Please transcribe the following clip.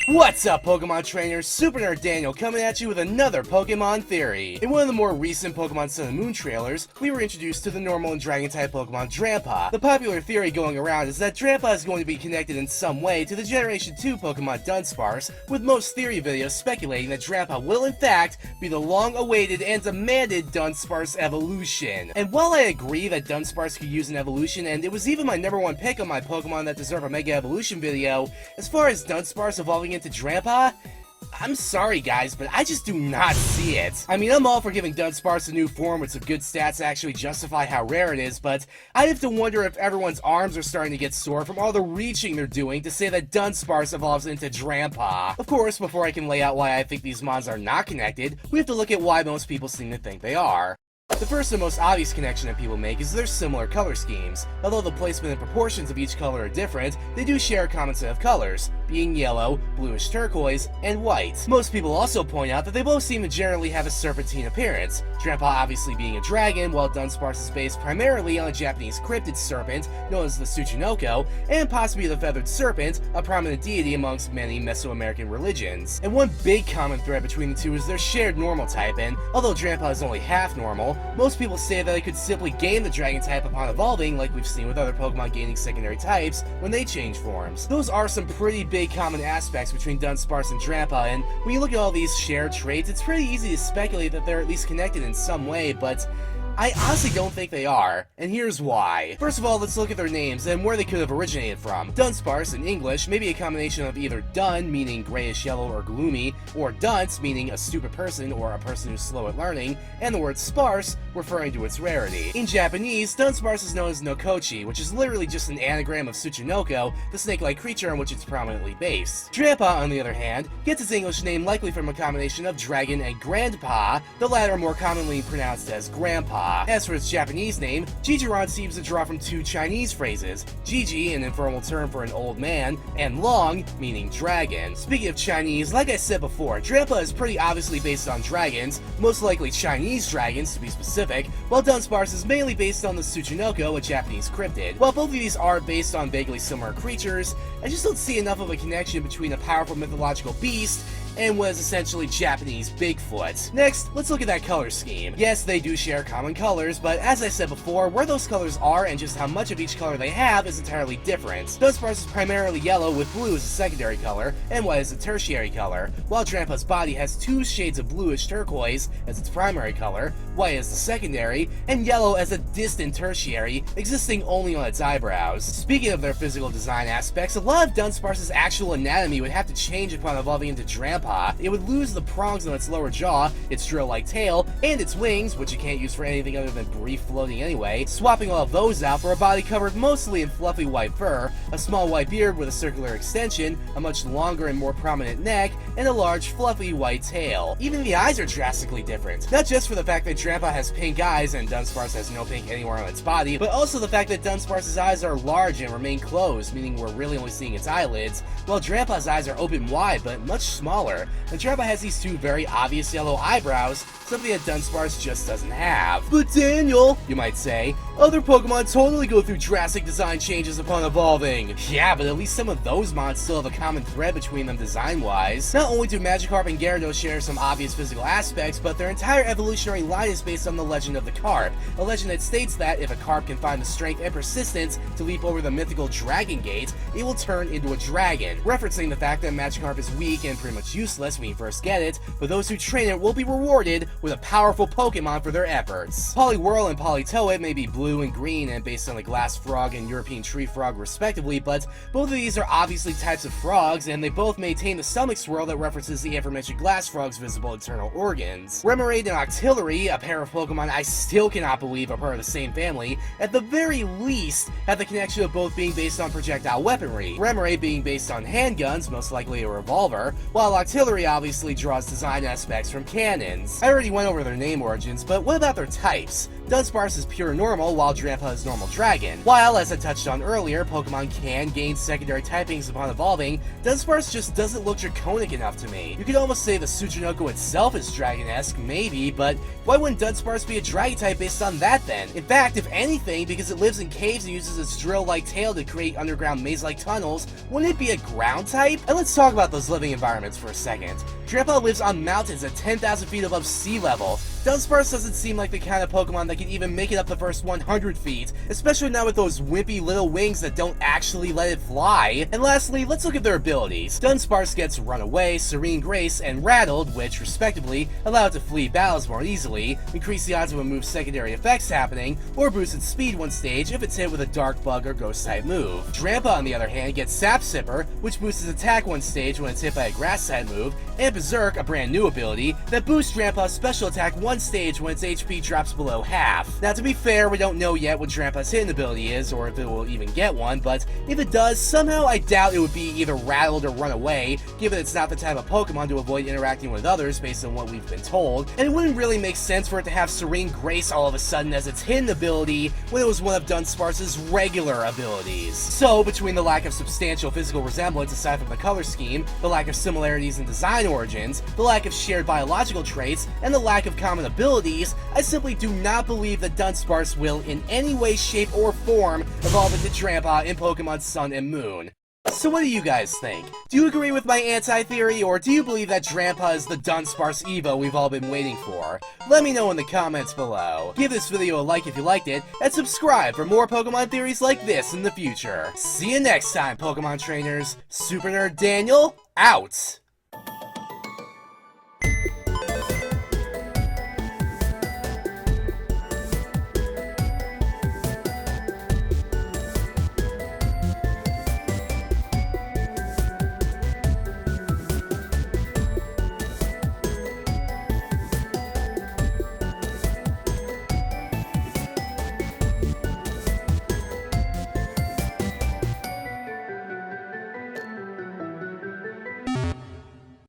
What's up, Pokemon trainers? Super Nerd Daniel coming at you with another Pokemon theory. In one of the more recent Pokemon Sun and Moon trailers, we were introduced to the normal and dragon-type Pokemon Drampa. The popular theory going around is that Drampa is going to be connected in some way to the Generation 2 Pokemon Dunsparce, with most theory videos speculating that Drampa will in fact be the long-awaited and demanded Dunsparce evolution. And while I agree that Dunsparce could use an evolution, and it was even my #1 pick on my Pokemon that deserve a Mega Evolution video, as far as Dunsparce evolving into Drampa, I'm sorry guys, but I just do not see it. I mean, I'm all for giving Dunsparce a new form with some good stats to actually justify how rare it is, but I have to wonder if everyone's arms are starting to get sore from all the reaching they're doing to say that Dunsparce evolves into Drampa. Of course, before I can lay out why I think these mons are not connected, we have to look at why most people seem to think they are. The first and most obvious connection that people make is their similar color schemes. Although the placement and proportions of each color are different, they do share a common set of colors, being yellow, bluish turquoise, and white. Most people also point out that they both seem to generally have a serpentine appearance, Drampa obviously being a dragon, while Dunsparce is based primarily on a Japanese cryptid serpent known as the Tsuchinoko, and possibly the feathered serpent, a prominent deity amongst many Mesoamerican religions. And one big common thread between the two is their shared normal type, and although Drampa is only half normal, most people say that they could simply gain the dragon type upon evolving, like we've seen with other Pokemon gaining secondary types when they change forms. Those are some pretty big common aspects between Dunsparce and Drampa, and when you look at all these shared traits, it's pretty easy to speculate that they're at least connected in some way, but I honestly don't think they are, and here's why. First of all, let's look at their names and where they could have originated from. Dunsparce, in English, may be a combination of either dun, meaning grayish yellow or gloomy, or dunce, meaning a stupid person or a person who's slow at learning, and the word sparse, referring to its rarity. In Japanese, Dunsparce is known as Nokochi, which is literally just an anagram of Tsuchinoko, the snake-like creature on which it's prominently based. Drampa, on the other hand, gets its English name likely from a combination of dragon and grandpa, the latter more commonly pronounced as grandpa. As for its Japanese name, Jijiran seems to draw from two Chinese phrases, Jiji, an informal term for an old man, and Long, meaning dragon. Speaking of Chinese, like I said before, Drampa is pretty obviously based on dragons, most likely Chinese dragons to be specific, while Dunsparce is mainly based on the Tsuchinoko, a Japanese cryptid. While both of these are based on vaguely similar creatures, I just don't see enough of a connection between a powerful mythological beast and what is essentially Japanese Bigfoot. Next, let's look at that color scheme. Yes, they do share common colors, but as I said before, where those colors are and just how much of each color they have is entirely different. Dunsparce is primarily yellow with blue as a secondary color, and white as a tertiary color, while Drampa's body has two shades of bluish turquoise as its primary color, white as the secondary, and yellow as a distant tertiary, existing only on its eyebrows. Speaking of their physical design aspects, a lot of Dunsparce's actual anatomy would have to change upon evolving into Drampa. It would lose the prongs on its lower jaw, its drill-like tail, and its wings, which it can't use for anything other than brief floating anyway, swapping all of those out for a body covered mostly in fluffy white fur, a small white beard with a circular extension, a much longer and more prominent neck, and a large fluffy white tail. Even the eyes are drastically different, not just for the fact that Drampa has pink eyes and Dunsparce has no pink anywhere on its body, but also the fact that Dunsparce's eyes are large and remain closed, meaning we're really only seeing its eyelids, while Drampa's eyes are open wide but much smaller. And Drampa has these two very obvious yellow eyebrows, something that Dunsparce just doesn't have. But Daniel, you might say, other Pokemon totally go through drastic design changes upon evolving. Yeah, but at least some of those mons still have a common thread between them design-wise. Not only do Magikarp and Gyarados share some obvious physical aspects, but their entire evolutionary line is based on the legend of the Carp, a legend that states that if a Carp can find the strength and persistence to leap over the mythical Dragon Gate, it will turn into a dragon, referencing the fact that Magikarp is weak and pretty much useless when you first get it, but those who train it will be rewarded with a powerful Pokemon for their efforts. Poliwhirl and Politoed may be blue and green and based on the glass frog and European tree frog respectively, but both of these are obviously types of frogs, and they both maintain the stomach swirl that references the aforementioned glass frog's visible internal organs. Remoraid and Octillery, a pair of Pokemon I still cannot believe are part of the same family, at the very least have the connection of both being based on projectile weaponry, Remoraid being based on handguns, most likely a revolver, while Octillery obviously draws design aspects from cannons. I already went over their name origins, but what about their types? Dunsparce is pure normal, while Drampa is normal dragon. While, as I touched on earlier, Pokemon can gain secondary typings upon evolving, Dunsparce just doesn't look draconic enough to me. You could almost say the Tsuchinoko itself is dragon-esque, maybe, but why wouldn't Dunsparce be a dragon type based on that then? In fact, if anything, because it lives in caves and uses its drill-like tail to create underground maze-like tunnels, wouldn't it be a ground type? And let's talk about those living environments for a second. Drampa lives on mountains at 10,000 feet above sea level. Dunsparce doesn't seem like the kind of Pokemon that can even make it up the first 100 feet, especially not with those wimpy little wings that don't actually let it fly. And lastly, let's look at their abilities. Dunsparce gets Runaway, Serene Grace, and Rattled, which, respectively, allow it to flee battles more easily, increase the odds of a move's secondary effects happening, or boost its speed one stage if it's hit with a Dark Bug or Ghost-type move. Drampa, on the other hand, gets Sap Sipper, which boosts its attack one stage when it's hit by a Grass-type move, and Berserk, a brand new ability, that boosts Drampa's special attack one stage when its HP drops below half. Now, to be fair, we don't know yet what Drampa's hidden ability is, or if it will even get one, but if it does, somehow I doubt it would be either Rattled or Runaway, given it's not the type of Pokemon to avoid interacting with others based on what we've been told, and it wouldn't really make sense for it to have Serene Grace all of a sudden as its hidden ability when it was one of Dunsparce's regular abilities. So, between the lack of substantial physical resemblance aside from the color scheme, the lack of similarities in design origins, the lack of shared biological traits, and the lack of common abilities, I simply do not believe that Dunsparce will, in any way, shape, or form, evolve into Drampa in Pokemon Sun and Moon. So what do you guys think? Do you agree with my anti-theory, or do you believe that Drampa is the Dunsparce Evo we've all been waiting for? Let me know in the comments below. Give this video a like if you liked it, and subscribe for more Pokemon theories like this in the future. See you next time, Pokemon trainers. Super Nerd Daniel, out!